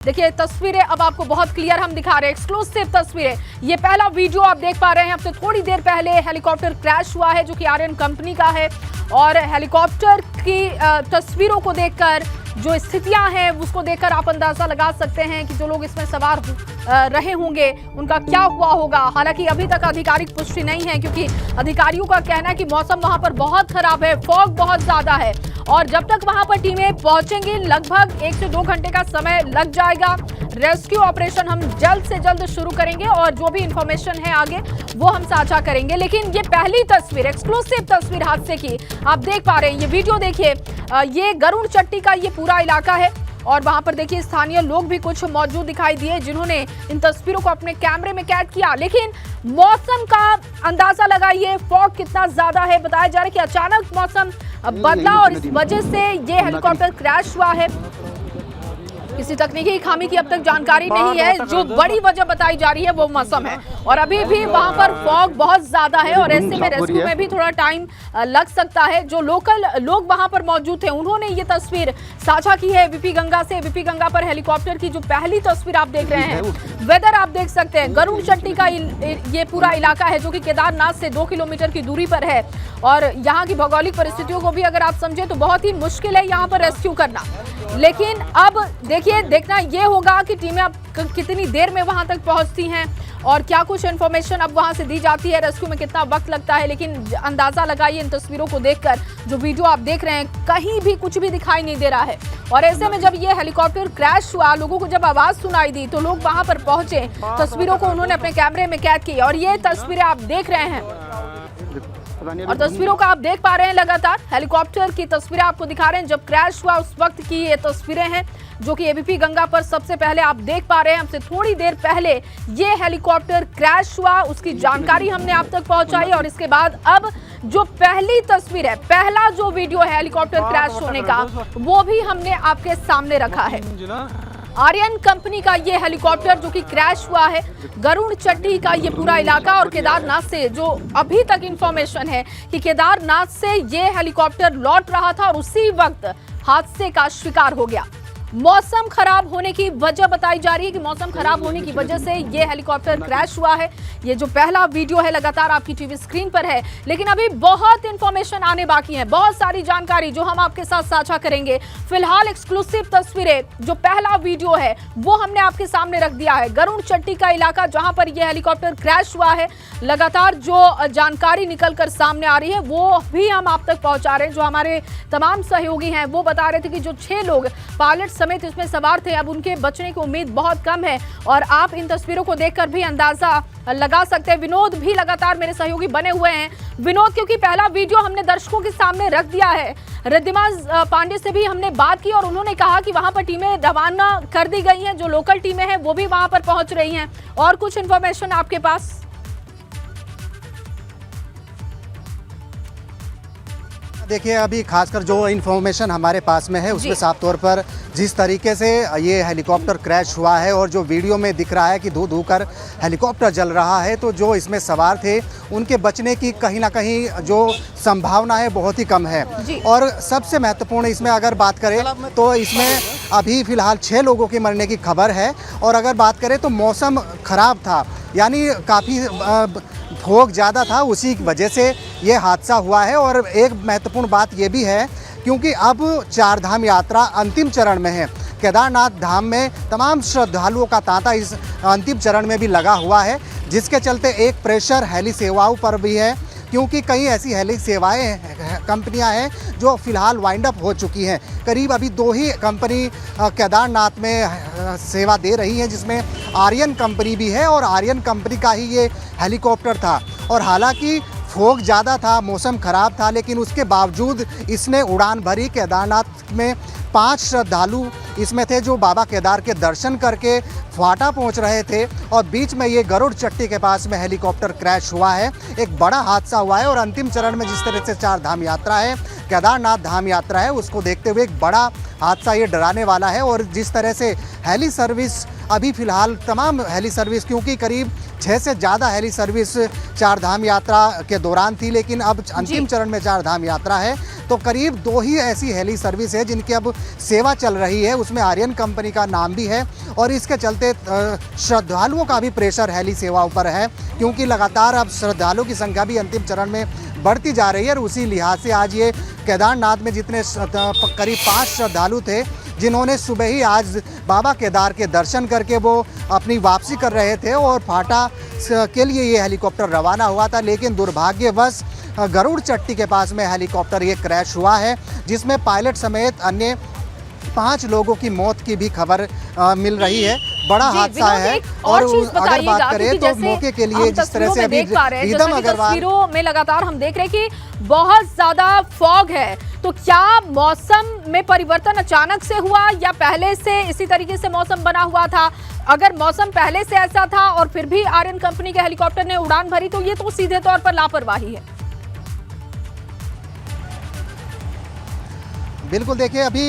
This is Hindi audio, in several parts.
देखिए तस्वीरें अब आपको बहुत क्लियर हम दिखा रहे हैं, एक्सक्लूसिव तस्वीरें। ये पहला वीडियो आप देख पा रहे हैं। अब से थोड़ी देर पहले हेलीकॉप्टर क्रैश हुआ है जो कि आर्यन कंपनी का है, और हेलीकॉप्टर की तस्वीरों को देखकर जो स्थितियां हैं उसको देखकर आप अंदाजा लगा सकते हैं कि जो लोग इसमें सवार रहे होंगे उनका क्या हुआ होगा। हालांकि अभी तक आधिकारिक पुष्टि नहीं है, क्योंकि अधिकारियों का कहना है कि मौसम वहां पर बहुत खराब है, फॉग बहुत ज्यादा है, और जब तक वहां पर टीमें पहुंचेंगी लगभग 1 से 2 घंटे का समय लग जाएगा। रेस्क्यू ऑपरेशन हम जल्द से जल्द शुरू करेंगे और जो भी इंफॉर्मेशन है आगे वो हम साझा करेंगे। लेकिन ये पहली तस्वीर, एक्सक्लूसिव तस्वीर हादसे की आप देख पा रहे हैं। ये वीडियो देखिए, ये गरुड़ चट्टी का ये पूरा इलाका है, और वहां पर देखिए स्थानीय लोग भी कुछ मौजूद दिखाई दिए जिन्होंने इन तस्वीरों को अपने कैमरे में कैद किया। लेकिन मौसम का अंदाजा लगाइए, फॉग कितना ज्यादा है। बताया जा रहा है कि अचानक मौसम बदला और इस वजह से ये हेलीकॉप्टर क्रैश हुआ है। किसी तकनीकी खामी की अब तक जानकारी नहीं है। जो बड़ी वजह बताई जा रही है वो मौसम है, और अभी भी वहां पर फॉग बहुत ज्यादा है, और ऐसे में रेस्क्यू में भी थोड़ा टाइम लग सकता है। जो लोकल लोग वहां पर मौजूद थे उन्होंने ये तस्वीर साझा की है एबीपी गंगा से। एबीपी गंगा पर हेलीकॉप्टर की जो पहली तस्वीर आप देख रहे हैं, वेदर आप देख सकते हैं। गरुड़ चट्टी का ये पूरा इलाका है जो कि केदारनाथ से 2 किलोमीटर की दूरी पर है, और यहाँ की भौगोलिक परिस्थितियों को भी अगर आप समझे तो बहुत ही मुश्किल है यहाँ पर रेस्क्यू करना। लेकिन अब देखिए, देखना ये होगा कि टीमें अब कितनी देर में वहां तक पहुंचती हैं और क्या कुछ इन्फॉर्मेशन अब वहां से दी जाती है, रेस्क्यू में कितना वक्त लगता है। लेकिन अंदाजा लगाइए इन तस्वीरों को देखकर, जो वीडियो आप देख रहे हैं कहीं भी कुछ भी दिखाई नहीं दे रहा है। और ऐसे में जब ये हेलीकॉप्टर क्रैश हुआ, लोगों को जब आवाज सुनाई दी तो लोग वहां पर पहुंचे, तस्वीरों को उन्होंने अपने कैमरे में कैद की, और ये तस्वीरें आप देख रहे हैं। और तस्वीरों का आप देख पा रहे हैं, लगातार हेलीकॉप्टर की तस्वीरें आपको दिखा रहे हैं जब क्रैश हुआ उस वक्त की ये तस्वीरें हैं, जो कि एबीपी गंगा पर सबसे पहले आप देख पा रहे हैं। हमसे थोड़ी देर पहले ये हेलीकॉप्टर क्रैश हुआ, उसकी जानकारी हमने आप तक पहुंचाई, और इसके बाद अब जो पहली तस्वीर है, पहला जो वीडियो है हेलीकॉप्टर क्रैश होने का, वो भी हमने आपके सामने रखा है। आर्यन कंपनी का ये हेलीकॉप्टर जो कि क्रैश हुआ है, गरुड़ चट्टी का ये पूरा इलाका, और केदारनाथ से जो अभी तक इंफॉर्मेशन है कि केदारनाथ से ये हेलीकॉप्टर लौट रहा था और उसी वक्त हादसे का शिकार हो गया। मौसम खराब होने की वजह बताई जा रही है कि मौसम खराब होने की वजह से ये हेलीकॉप्टर क्रैश हुआ है। ये जो पहला वीडियो है लगातार आपकी टीवी स्क्रीन पर है, लेकिन अभी बहुत इंफॉर्मेशन आने बाकी है, बहुत सारी जानकारी जो हम आपके साथ साझा करेंगे। फिलहाल एक्सक्लूसिव तस्वीरें, जो पहला वीडियो है वो हमने आपके सामने रख दिया है। गरुड़ चट्टी का इलाका जहां पर यह हेलीकॉप्टर क्रैश हुआ है, लगातार जो जानकारी निकल कर सामने आ रही है वो भी हम आप तक पहुंचा रहे हैं। जो हमारे तमाम सहयोगी हैं वो बता रहे थे कि जो 6 लोग पायलट समेत इसमें सवार थे, अब उनके बचने की उम्मीद बहुत कम है, और आप इन तस्वीरों को देखकर भी अंदाजा लगा सकते हैं। विनोद भी लगातार मेरे सहयोगी बने हुए हैं। विनोद, क्योंकि पहला वीडियो हमने दर्शकों के सामने रख दिया है, रिद्धिमा पांडे से भी हमने बात की और उन्होंने कहा कि वहां पर टीमें रवाना कर दी गई हैं, जो लोकल टीमें हैं वो भी वहां पर पहुंच रही हैं। और कुछ इन्फॉर्मेशन आपके पास? देखिए, अभी खासकर जो इन्फॉर्मेशन हमारे पास में है उसमें साफ तौर पर जिस तरीके से ये हेलीकॉप्टर क्रैश हुआ है और जो वीडियो में दिख रहा है कि धू धू कर हेलीकॉप्टर जल रहा है, तो जो इसमें सवार थे उनके बचने की कहीं ना कहीं जो संभावना है बहुत ही कम है। और सबसे महत्वपूर्ण इसमें अगर बात करें तो इसमें अभी फ़िलहाल 6 लोगों की मरने की खबर है, और अगर बात करें तो मौसम ख़राब था, यानी काफ़ी फॉग ज़्यादा था, उसी की वजह से ये हादसा हुआ है। और एक महत्वपूर्ण बात ये भी है, क्योंकि अब 4 धाम यात्रा अंतिम चरण में है। केदारनाथ धाम में तमाम श्रद्धालुओं का तांता इस अंतिम चरण में भी लगा हुआ है, जिसके चलते एक प्रेशर हेली सेवाओं पर भी है, क्योंकि कई ऐसी हेली सेवाएं कंपनियां हैं जो फ़िलहाल वाइंड अप हो चुकी हैं। करीब अभी 2 ही कंपनी केदारनाथ में सेवा दे रही हैं, जिसमें आर्यन कंपनी भी है, और आर्यन कंपनी का ही ये हेलीकॉप्टर था। और हालांकि फॉग ज़्यादा था, मौसम ख़राब था, लेकिन उसके बावजूद इसने उड़ान भरी। केदारनाथ में 5 श्रद्धालु इसमें थे जो बाबा केदार के दर्शन करके फाटा पहुंच रहे थे, और बीच में ये गरुड़ चट्टी के पास में हेलीकॉप्टर क्रैश हुआ है। एक बड़ा हादसा हुआ है, और अंतिम चरण में जिस तरह से 4 धाम यात्रा है, केदारनाथ धाम यात्रा है, उसको देखते हुए एक बड़ा हादसा ये डराने वाला है। और जिस तरह से हेली सर्विस अभी फ़िलहाल तमाम हेली सर्विस, क्योंकि करीब 6 से ज़्यादा हेली सर्विस चार धाम यात्रा के दौरान थी, लेकिन अब अंतिम चरण में चार धाम यात्रा है तो करीब 2 ही ऐसी हेली सर्विस है जिनकी अब सेवा चल रही है। उसमें आर्यन कंपनी का नाम भी है और इसके चलते श्रद्धालुओं का भी प्रेशर हेली सेवाओं पर है, क्योंकि लगातार अब श्रद्धालुओं की संख्या भी अंतिम चरण में बढ़ती जा रही है। और उसी लिहाज से आज ये केदारनाथ में जितने करीब 5 श्रद्धालु थे जिन्होंने सुबह ही आज बाबा केदार के दर्शन करके वो अपनी वापसी कर रहे थे और फाटा के लिए ये हेलीकॉप्टर रवाना हुआ था, लेकिन दुर्भाग्यवश गरुड़ चट्टी के पास में हेलीकॉप्टर ये क्रैश हुआ है, जिसमें पायलट समेत अन्य 5 लोगों की मौत की भी खबर मिल रही है। बड़ा हादसा है। और अगर बात करें तो मौके के लिए जिस तरह से अभी रिदम अग्रवाल तस्वीरों में लगातार हम देख रहे हैं कि बहुत ज्यादा फॉग है, तो क्या मौसम में परिवर्तन अचानक से हुआ या पहले से इसी तरीके से मौसम बना हुआ था? अगर मौसम पहले से ऐसा था और फिर भी आर्यन कंपनी के हेलीकॉप्टर ने उड़ान भरी तो ये तो सीधे तौर पर लापरवाही है। बिल्कुल, देखिए अभी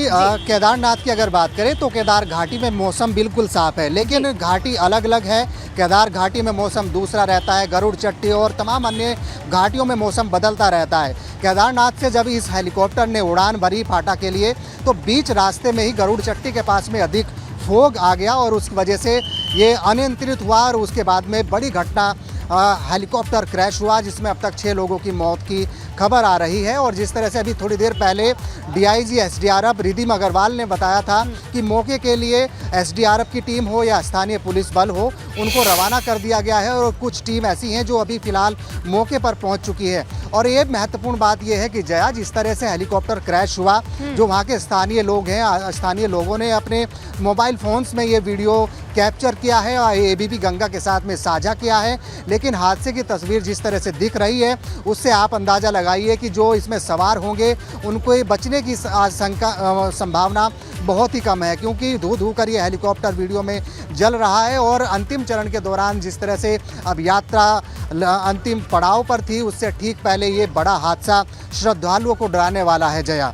केदारनाथ की अगर बात करें तो केदार घाटी में मौसम बिल्कुल साफ है, लेकिन घाटी अलग अलग है। केदार घाटी में मौसम दूसरा रहता है, गरुड़ चट्टी और तमाम अन्य घाटियों में मौसम बदलता रहता है। केदारनाथ से जब इस हेलीकॉप्टर ने उड़ान भरी फाटा के लिए तो बीच रास्ते में ही गरुड़ चट्टी के पास में अधिक फोग आ गया और उस वजह से ये अनियंत्रित हुआ और उसके बाद में बड़ी घटना हेलीकॉप्टर क्रैश हुआ, जिसमें अब तक 6 लोगों की मौत की खबर आ रही है। और जिस तरह से अभी थोड़ी देर पहले डीआईजी एसडीआरएफ रिदिम अग्रवाल ने बताया था कि मौके के लिए एसडीआरएफ की टीम हो या स्थानीय पुलिस बल हो, उनको रवाना कर दिया गया है और कुछ टीम ऐसी हैं जो अभी फिलहाल मौके पर पहुंच चुकी है। और ये महत्वपूर्ण बात यह है कि जया, जिस तरह से हेलीकॉप्टर क्रैश हुआ, जो वहाँ के स्थानीय लोग हैं, स्थानीय लोगों ने अपने मोबाइल फोन्स में ये वीडियो कैप्चर किया है और एबीपी गंगा के साथ में साझा किया है, लेकिन हादसे की तस्वीर जिस तरह से दिख रही है उससे आप अंदाज़ा लगाइए कि जो इसमें सवार होंगे उनको बचने की संभावना बहुत ही कम है, क्योंकि धू धू कर ये हेलीकॉप्टर वीडियो में जल रहा है। और अंतिम चरण के दौरान जिस तरह से अब यात्रा अंतिम पड़ाव पर थी, उससे ठीक पहले ये बड़ा हादसा श्रद्धालुओं को डराने वाला है। जया,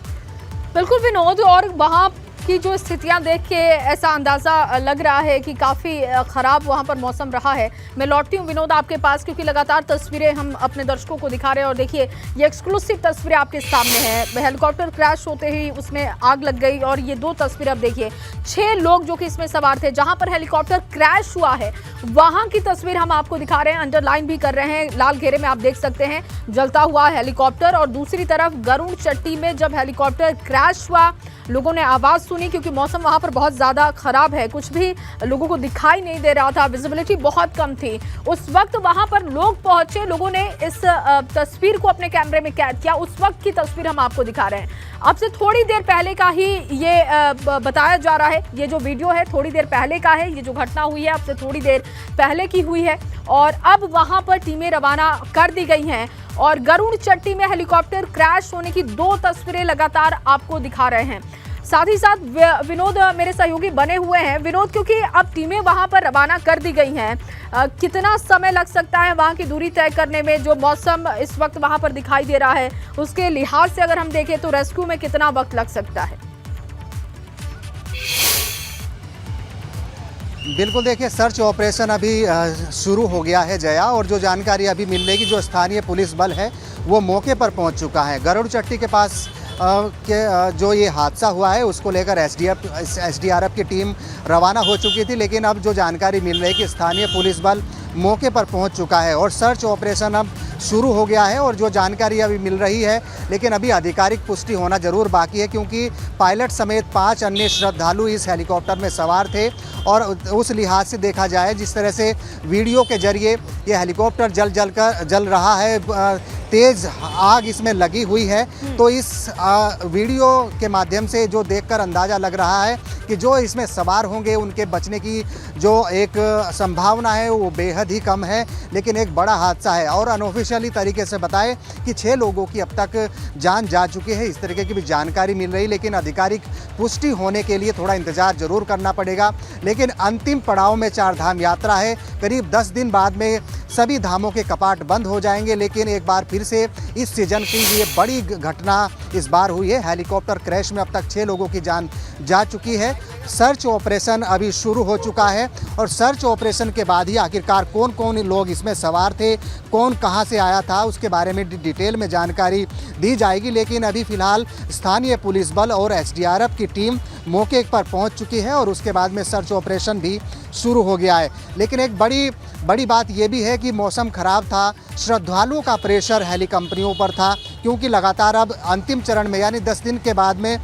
बिल्कुल विनोद, और वहाँ की जो स्थितियां देख के ऐसा अंदाजा लग रहा है कि काफ़ी ख़राब वहां पर मौसम रहा है। मैं लौटती हूं विनोद आपके पास, क्योंकि लगातार तस्वीरें हम अपने दर्शकों को दिखा रहे हैं और देखिए ये एक्सक्लूसिव तस्वीरें आपके सामने हैं। हेलीकॉप्टर क्रैश होते ही उसमें आग लग गई और ये 2 तस्वीरें अब देखिए, 6 लोग जो कि इसमें सवार थे, जहां पर हेलीकॉप्टर क्रैश हुआ है वहां की तस्वीर हम आपको दिखा रहे हैं, अंडरलाइन भी कर रहे हैं, लाल घेरे में आप देख सकते हैं जलता हुआ हेलीकॉप्टर। और दूसरी तरफ गरुड़ चट्टी में जब हेलीकॉप्टर क्रैश हुआ, लोगों ने आवाज़ सुनी, क्योंकि मौसम वहां पर बहुत ज़्यादा ख़राब है, कुछ भी लोगों को दिखाई नहीं दे रहा था, विजिबिलिटी बहुत कम थी। उस वक्त वहां पर लोग पहुंचे, लोगों ने इस तस्वीर को अपने कैमरे में कैद किया। उस वक्त की तस्वीर हम आपको दिखा रहे हैं। आपसे थोड़ी देर पहले का ही ये बताया जा रहा है, ये जो वीडियो है थोड़ी देर पहले का है, ये जो घटना हुई है आपसे थोड़ी देर पहले की हुई है और अब वहां पर टीमें रवाना कर दी गई हैं और गरुड़ चट्टी में हेलीकॉप्टर क्रैश होने की 2 तस्वीरें लगातार आपको दिखा रहे हैं। साथ ही साथ विनोद मेरे सहयोगी बने हुए हैं। विनोद, क्योंकि अब टीमें वहां पर रवाना कर दी गई हैं, कितना समय लग सकता है वहां की दूरी तय करने में? जो मौसम इस वक्त वहां पर दिखाई दे रहा है उसके लिहाज से अगर हम देखें तो रेस्क्यू में कितना वक्त लग सकता है? बिल्कुल, देखिए सर्च ऑपरेशन अभी शुरू हो गया है जया, और जो जानकारी अभी मिल रही है कि जो स्थानीय पुलिस बल है वो मौके पर पहुंच चुका है। गरुड़ चट्टी के पास जो ये हादसा हुआ है उसको लेकर एसडीआरएफ की टीम रवाना हो चुकी थी, लेकिन अब जो जानकारी मिल रही है कि स्थानीय पुलिस बल मौके पर पहुंच चुका है और सर्च ऑपरेशन अब शुरू हो गया है। और जो जानकारी अभी मिल रही है, लेकिन अभी आधिकारिक पुष्टि होना जरूर बाकी है, क्योंकि पायलट समेत 5 अन्य श्रद्धालु इस हेलीकॉप्टर में सवार थे। और उस लिहाज से देखा जाए, जिस तरह से वीडियो के जरिए ये हेलीकॉप्टर जल रहा है, तेज़ आग इसमें लगी हुई है, तो इस वीडियो के माध्यम से जो देखकर अंदाज़ा लग रहा है कि जो इसमें सवार होंगे उनके बचने की जो एक संभावना है वो बेहद ही कम है। लेकिन एक बड़ा हादसा है और अनऑफिशियली तरीके से बताएं कि 6 लोगों की अब तक जान जा चुकी है, इस तरीके की भी जानकारी मिल रही, लेकिन आधिकारिक पुष्टि होने के लिए थोड़ा इंतजार जरूर करना पड़ेगा। लेकिन अंतिम पड़ाव में 4 धाम यात्रा है, करीब 10 दिन बाद में सभी धामों के कपाट बंद हो जाएंगे। लेकिन एक बार फिर से इस सीजन की ये बड़ी घटना इस बार हुई है। हेलीकॉप्टर क्रैश में अब तक 6 लोगों की जान जा चुकी है सर्च ऑपरेशन अभी शुरू हो चुका है और सर्च ऑपरेशन के बाद ही आखिरकार कौन कौन लोग इसमें सवार थे, कौन कहां से आया था, उसके बारे में डिटेल में जानकारी दी जाएगी। लेकिन अभी फ़िलहाल स्थानीय पुलिस बल और एसडीआरएफ की टीम मौके पर पहुंच चुकी है और उसके बाद में सर्च ऑपरेशन भी शुरू हो गया है। लेकिन एक बड़ी बात यह भी है कि मौसम ख़राब था, श्रद्धालुओं का प्रेशर हेली कंपनियों पर था, क्योंकि लगातार अब अंतिम चरण में यानी 10 दिन के बाद में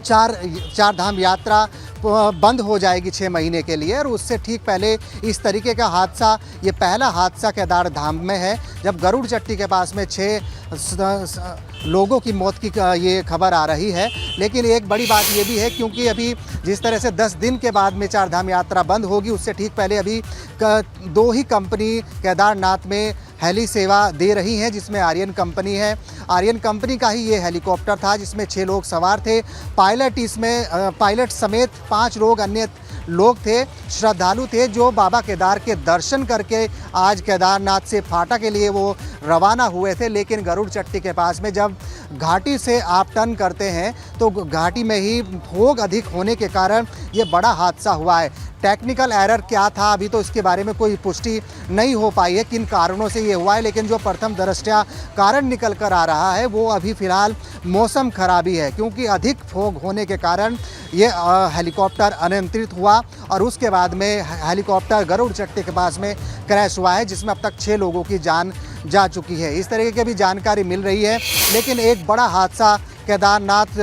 चार धाम यात्रा बंद हो जाएगी 6 महीने के लिए। और उससे ठीक पहले इस तरीके का हादसा, ये पहला हादसा केदार धाम में है जब गरुड़ चट्टी के पास में 6 लोगों की मौत की ये खबर आ रही है। लेकिन एक बड़ी बात ये भी है, क्योंकि अभी जिस तरह से 10 दिन के बाद में 4 धाम यात्रा बंद होगी, उससे ठीक पहले अभी 2 ही कंपनी केदारनाथ में हेली सेवा दे रही हैं, जिसमें आर्यन कंपनी है। आर्यन कंपनी का ही ये हेलीकॉप्टर था जिसमें 6 लोग सवार थे। पायलट समेत 5 लोग अन्य लोग थे, श्रद्धालु थे जो बाबा केदार के दर्शन करके आज केदारनाथ से फाटा के लिए वो रवाना हुए थे। लेकिन गरुड़ चट्टी के पास में जब घाटी से आप टर्न करते हैं तो घाटी में ही फोग अधिक होने के कारण ये बड़ा हादसा हुआ है। टेक्निकल एरर क्या था अभी तो इसके बारे में कोई पुष्टि नहीं हो पाई है किन कारणों से ये हुआ है। लेकिन जो प्रथम दृष्टया कारण निकल कर आ रहा है वो अभी फ़िलहाल मौसम खराबी है, क्योंकि अधिक फोग होने के कारण ये हेलीकॉप्टर अनियंत्रित हुआ और उसके बाद में हेलीकॉप्टर गरुड़ चट्टी के पास में क्रैश हुआ है, जिसमें अब तक 6 लोगों की जान जा चुकी है। इस तरीके की भी जानकारी मिल रही है। लेकिन एक बड़ा हादसा केदारनाथ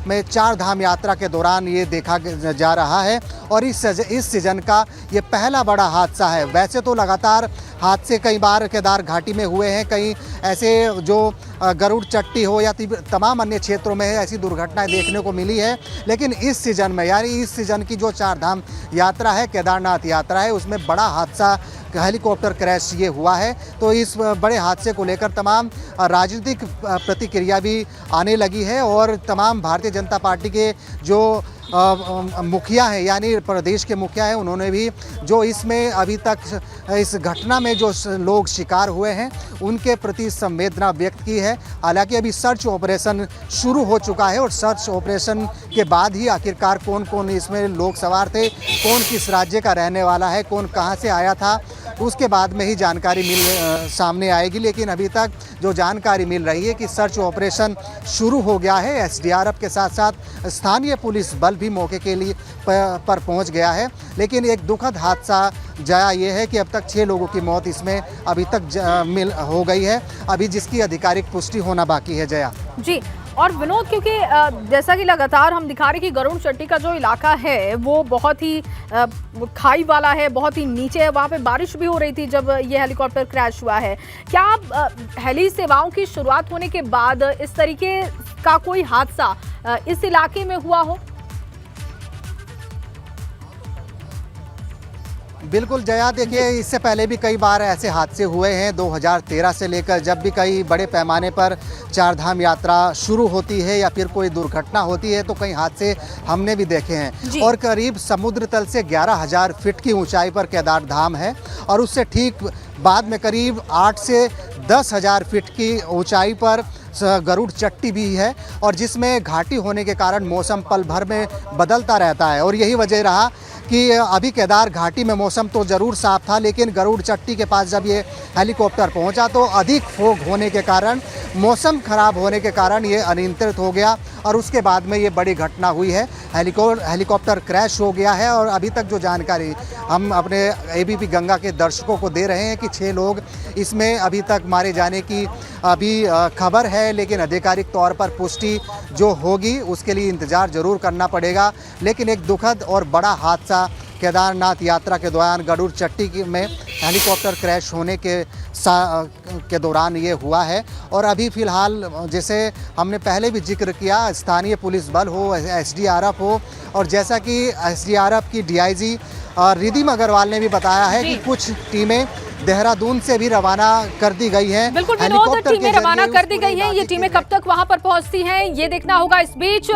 में 4 धाम यात्रा के दौरान ये देखा जा रहा है और इस सीजन का ये पहला बड़ा हादसा है। वैसे तो लगातार हादसे कई बार केदार घाटी में हुए हैं, कई ऐसे जो गरुड़ चट्टी हो या तमाम अन्य क्षेत्रों में ऐसी दुर्घटनाएं देखने को मिली है। लेकिन इस सीज़न में यानी इस सीज़न की जो 4 धाम यात्रा है, केदारनाथ यात्रा है, उसमें बड़ा हादसा हेलीकॉप्टर क्रैश ये हुआ है। तो इस बड़े हादसे को लेकर तमाम राजनीतिक प्रतिक्रिया भी आने लगी है और तमाम भारतीय जनता पार्टी के जो मुखिया हैं यानी प्रदेश के मुखिया हैं, उन्होंने भी जो इसमें अभी तक इस घटना में जो लोग शिकार हुए हैं उनके प्रति संवेदना व्यक्त की है। हालांकि अभी सर्च ऑपरेशन शुरू हो चुका है और सर्च ऑपरेशन के बाद ही आखिरकार कौन कौन इसमें लोग सवार थे, कौन किस राज्य का रहने वाला है, कौन कहां से आया था, उसके बाद में ही जानकारी सामने आएगी। लेकिन अभी तक जो जानकारी मिल रही है कि सर्च ऑपरेशन शुरू हो गया है। एसडीआरएफ के साथ साथ स्थानीय पुलिस बल भी मौके के लिए पर पहुंच गया है। लेकिन एक दुखद हादसा जया ये है कि अब तक 6 लोगों की मौत इसमें अभी तक हो गई है, अभी जिसकी आधिकारिक पुष्टि होना बाकी है। जया जी। और विनोद, क्योंकि जैसा कि लगातार हम दिखा रहे कि गरुड़ चट्टी का जो इलाका है वो बहुत ही खाई वाला है, बहुत ही नीचे है, वहाँ पे बारिश भी हो रही थी जब ये हेलीकॉप्टर क्रैश हुआ है। क्या हेली सेवाओं की शुरुआत होने के बाद इस तरीके का कोई हादसा इस इलाके में हुआ हो? बिल्कुल जया, देखिए इससे पहले भी कई बार ऐसे हादसे हुए हैं। 2013 से लेकर जब भी कई बड़े पैमाने पर 4 धाम यात्रा शुरू होती है या फिर कोई दुर्घटना होती है तो कई हादसे हमने भी देखे हैं। और करीब समुद्र तल से 11,000 फीट की ऊंचाई पर केदार धाम है और उससे ठीक बाद में करीब 8 से 10,000 फीट की ऊंचाई पर गरुड़ चट्टी भी है और जिसमें घाटी होने के कारण मौसम पल भर में बदलता रहता है। और यही वजह रहा कि अभी केदार घाटी में मौसम तो ज़रूर साफ था, लेकिन गरुड़ चट्टी के पास जब ये हेलीकॉप्टर पहुंचा तो अधिक फोग होने के कारण, मौसम खराब होने के कारण ये अनियंत्रित हो गया और उसके बाद में ये बड़ी घटना हुई है। हेलीकॉप्टर क्रैश हो गया है और अभी तक जो जानकारी हम अपने एबीपी गंगा के दर्शकों को दे रहे हैं कि 6 लोग इसमें अभी तक मारे जाने की अभी खबर है। लेकिन आधिकारिक तौर पर पुष्टि जो होगी उसके लिए इंतज़ार ज़रूर करना पड़ेगा। लेकिन एक दुखद और बड़ा हादसा केदारनाथ यात्रा के दौरान गरुड़ चट्टी में हेलीकॉप्टर क्रैश होने के दौरान ये हुआ है। और अभी फ़िलहाल जैसे हमने पहले भी जिक्र किया, स्थानीय पुलिस बल हो, एसडीआरएफ हो, और जैसा कि एसडीआरएफ की डीआईजी रिधिम अग्रवाल ने भी बताया है कि कुछ टीमें देहरादून से भी रवाना कर दी गई हैं। बिल्कुल विनोद, टीमें रवाना कर दी गई हैं। ये टीमें कब तक वहां पर पहुंचती हैं ये देखना होगा। इस बीच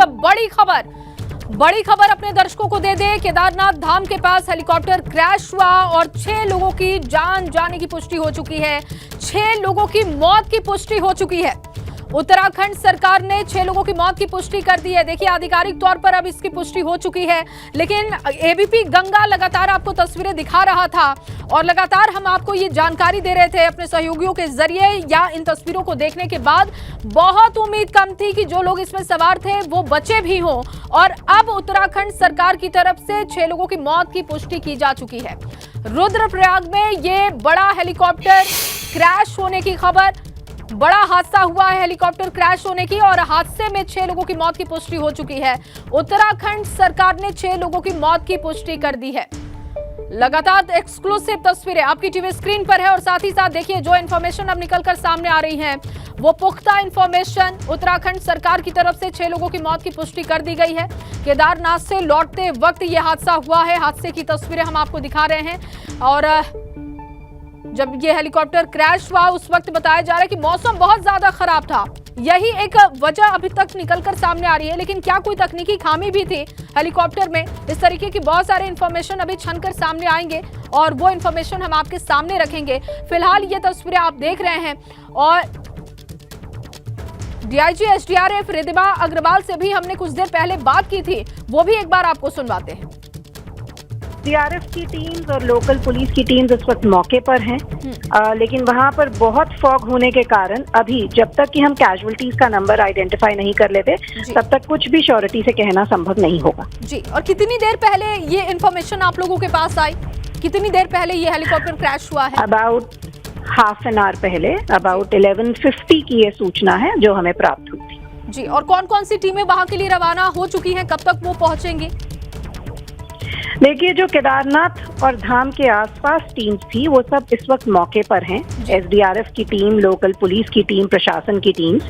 बड़ी खबर अपने दर्शकों को दे दे। केदारनाथ धाम के पास हेलीकॉप्टर क्रैश हुआ और 6 लोगों की जान जाने की पुष्टि हो चुकी है। 6 लोगों की मौत की पुष्टि हो चुकी है। उत्तराखंड सरकार ने 6 लोगों की मौत की पुष्टि कर दी है। देखिए आधिकारिक तौर पर अब इसकी पुष्टि हो चुकी है, लेकिन एबीपी गंगा लगातार आपको तस्वीरें दिखा रहा था और लगातार हम आपको ये जानकारी दे रहे थे अपने सहयोगियों के जरिए या इन तस्वीरों को देखने के बाद बहुत उम्मीद कम थी कि जो लोग इसमें सवार थे वो बचे भी हों। और अब उत्तराखंड सरकार की तरफ से 6 लोगों की मौत की पुष्टि की जा चुकी है। रुद्रप्रयाग में ये बड़ा हेलीकॉप्टर क्रैश होने की खबर, बड़ा हादसा हुआ है हेलीकॉप्टर क्रैश होने की और हादसे में 6 लोगों की मौत की पुष्टि हो चुकी है। उत्तराखंड सरकार ने 6 लोगों की मौत की पुष्टि कर दी है। लगातार एक्सक्लूसिव तस्वीरें आपकी टीवी स्क्रीन पर है और साथ ही साथ देखिए जो इंफॉर्मेशन अब निकलकर सामने आ रही है वो पुख्ता इंफॉर्मेशन उत्तराखंड सरकार की तरफ से 6 लोगों की मौत की पुष्टि कर दी गई है। केदारनाथ से लौटते वक्त यह हादसा हुआ है। हादसे की तस्वीरें हम आपको दिखा रहे हैं और जब ये हेलीकॉप्टर क्रैश हुआ उस वक्त बताया जा रहा है कि मौसम बहुत ज्यादा खराब था। यही एक वजह अभी तक निकलकर सामने आ रही है, लेकिन क्या कोई तकनीकी खामी भी थी हेलीकॉप्टर में? इस तरीके की बहुत सारे इंफॉर्मेशन अभी छनकर सामने आएंगे और वो इंफॉर्मेशन हम आपके सामने रखेंगे। फिलहाल ये तस्वीरें आप देख रहे हैं और डीआईजी एसडीआरएफ रिद्धिमा अग्रवाल से भी हमने कुछ देर पहले बात की थी, वो भी एक बार आपको सुनवाते हैं। एसडीआरएफ की टीम्स और लोकल पुलिस की टीम्स इस वक्त मौके पर हैं, लेकिन वहां पर बहुत फॉग होने के कारण अभी जब तक कि हम कैजुअल्टीज का नंबर आइडेंटिफाई नहीं कर लेते तब तक कुछ भी श्योरिटी से कहना संभव नहीं होगा। जी, और कितनी देर पहले ये इन्फॉर्मेशन आप लोगों के पास आई? कितनी देर पहले ये हेलीकॉप्टर क्रैश हुआ है? अबाउट हाफ एन आवर पहले, अबाउट 11:50 की ये सूचना है जो हमें प्राप्त हुई थी। जी, और कौन कौन सी टीमें वहां के लिए रवाना हो चुकी हैं? कब तक वो पहुंचेंगी? देखिए, जो केदारनाथ और धाम के आसपास टीम्स थी वो सब इस वक्त मौके पर हैं। एसडीआरएफ की टीम, लोकल पुलिस की टीम, प्रशासन की टीम्स,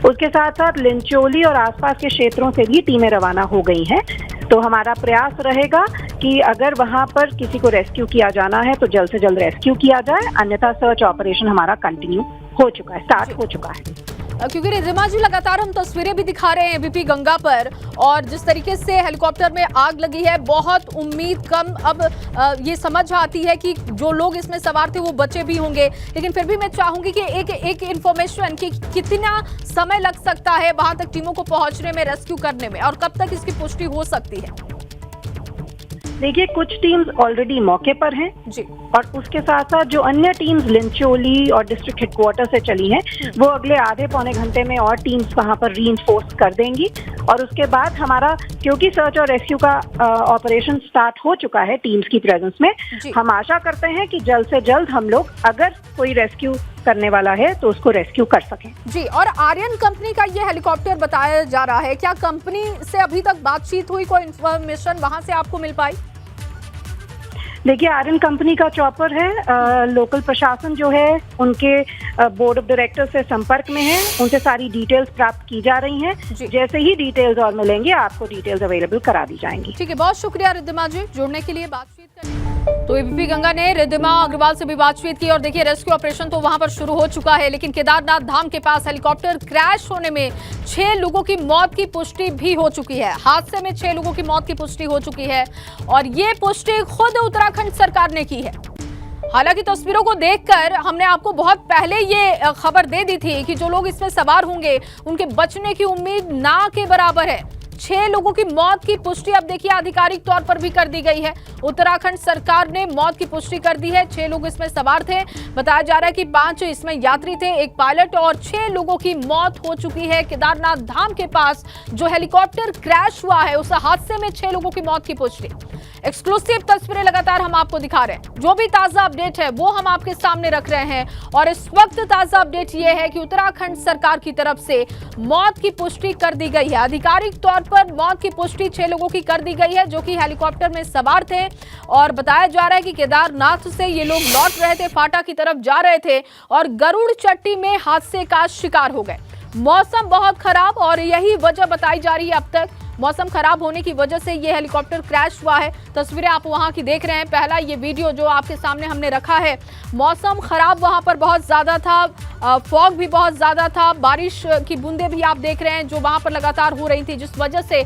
उसके साथ साथ लिंचोली और आसपास के क्षेत्रों से भी टीमें रवाना हो गई हैं। तो हमारा प्रयास रहेगा कि अगर वहां पर किसी को रेस्क्यू किया जाना है तो जल्द से जल्द रेस्क्यू किया जाए, अन्यथा सर्च ऑपरेशन हमारा कंटिन्यू हो चुका है, स्टार्ट हो चुका है। क्योंकि रिद्धिमा जी लगातार हम तस्वीरें भी दिखा रहे हैं एबीपी गंगा पर और जिस तरीके से हेलीकॉप्टर में आग लगी है, बहुत उम्मीद कम अब ये समझ आती है कि जो लोग इसमें सवार थे वो बचे भी होंगे, लेकिन फिर भी मैं चाहूंगी कि एक इन्फॉर्मेशन कि कितना समय लग सकता है वहां तक टीमों को पहुंचने में, रेस्क्यू करने में, और कब तक इसकी पुष्टि हो सकती है? देखिए, कुछ टीम्स ऑलरेडी मौके पर हैं जी, और उसके साथ साथ जो अन्य टीम्स लिंचोली और डिस्ट्रिक्ट हेडक्वार्टर से चली हैं वो अगले आधे पौने घंटे में और टीम्स वहां पर रीइंफोर्स कर देंगी। और उसके बाद हमारा, क्योंकि सर्च और रेस्क्यू का ऑपरेशन स्टार्ट हो चुका है टीम्स की प्रेजेंस में, हम आशा करते हैं कि जल्द से जल्द हम लोग अगर कोई रेस्क्यू करने वाला है तो उसको रेस्क्यू कर सकें। जी, और आर्यन कंपनी का ये हेलीकॉप्टर बताया जा रहा है, क्या कंपनी से अभी तक बातचीत हुई? कोई इन्फॉर्मेशन वहां से आपको मिल पाई? देखिए, आर्यन कंपनी का चॉपर है, लोकल प्रशासन जो है उनके बोर्ड ऑफ डायरेक्टर से संपर्क में है, उनसे सारी डिटेल्स प्राप्त की जा रही हैं। जैसे ही डिटेल्स और मिलेंगे आपको डिटेल्स अवेलेबल करा दी जाएंगी। ठीक है, बहुत शुक्रिया रिद्धिमा जी जुड़ने के लिए, बातचीत करने। तो एबीपी गंगा ने रिद्धिमा अग्रवाल से भी बातचीत की और देखिए रेस्क्यू ऑपरेशन तो वहां पर शुरू हो चुका है, लेकिन केदारनाथ धाम के पास हेलीकॉप्टर क्रैश होने में 6 लोगों की मौत की पुष्टि भी हो चुकी है। हादसे में 6 लोगों की मौत की पुष्टि हो चुकी है और ये पुष्टि खुद उत्तराखंड सरकार ने की है। हालांकि तस्वीरों को देखकर हमने आपको बहुत पहले ये खबर दे दी थी कि जो लोग इसमें सवार होंगे उनके बचने की उम्मीद ना के बराबर है। 6 लोगों की मौत की पुष्टि अब देखिए आधिकारिक तौर पर भी कर दी गई है। उत्तराखंड सरकार ने मौत की पुष्टि कर दी है। 6 लोग इसमें सवार थे। बताया जा रहा है कि 5 इसमें यात्री थे, एक पायलट, और 6 लोगों की मौत हो चुकी है। केदारनाथ धाम के पास जो हेलीकॉप्टर क्रैश हुआ है उस हादसे में 6 लोगों की मौत की पुष्टि। एक्सक्लूसिव तस्वीरें लगातार हम आपको दिखा रहे हैं। जो भी ताजा अपडेट है वो हम आपके सामने रख रहे हैं और इस वक्त ताजा अपडेट ये है कि उत्तराखंड सरकार की तरफ से मौत की पुष्टि कर दी गई है। आधिकारिक तौर पर मौत की पुष्टि 6 लोगों की कर दी गई है जो कि हेलीकॉप्टर में सवार थे और बताया जा रहा है कि केदारनाथ से ये लोग लौट रहे थे, फाटा की तरफ जा रहे थे और गरुड़ चट्टी में हादसे का शिकार हो गए। मौसम बहुत खराब और यही वजह बताई जा रही है अब तक। मौसम खराब होने की वजह से ये हेलीकॉप्टर क्रैश हुआ है। तस्वीरें आप वहां की देख रहे हैं। पहला ये वीडियो जो आपके सामने हमने रखा है, मौसम खराब वहां पर बहुत ज्यादा था, फॉग भी बहुत ज्यादा था, बारिश की बूंदें भी आप देख रहे हैं जो वहां पर लगातार हो रही थी, जिस वजह से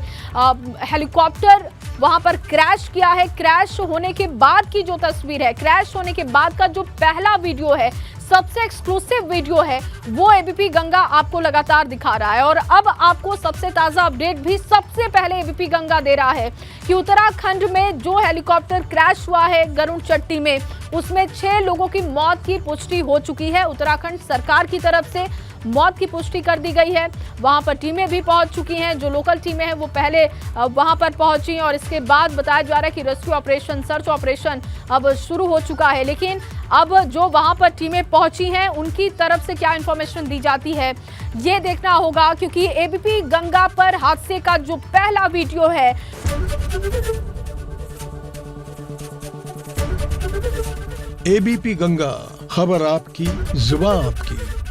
हेलीकॉप्टर वहां पर क्रैश किया है। क्रैश होने के बाद की जो तस्वीर है, क्रैश होने के बाद का जो पहला वीडियो है, सबसे एक्सक्लूसिव वीडियो है वो एबीपी गंगा आपको लगातार दिखा रहा है। और अब आपको सबसे ताजा अपडेट भी सबसे पहले एबीपी गंगा दे रहा है कि उत्तराखंड में जो हेलीकॉप्टर क्रैश हुआ है गरुड़ चट्टी में, उसमें 6 लोगों की मौत की पुष्टि हो चुकी है। उत्तराखंड सरकार की तरफ से मौत की पुष्टि कर दी गई है। वहां पर टीमें भी पहुंच चुकी हैं। जो लोकल टीमें हैं वो पहले वहां पर पहुंची और इसके बाद बताया जा रहा है कि रेस्क्यू ऑपरेशन, सर्च ऑपरेशन अब शुरू हो चुका है। लेकिन अब जो वहां पर टीमें पहुंची हैं उनकी तरफ से क्या इंफॉर्मेशन दी जाती है ये देखना होगा, क्योंकि एबीपी गंगा पर हादसे का जो पहला वीडियो है एबीपी गंगा, खबर आपकी, जुबान आपकी।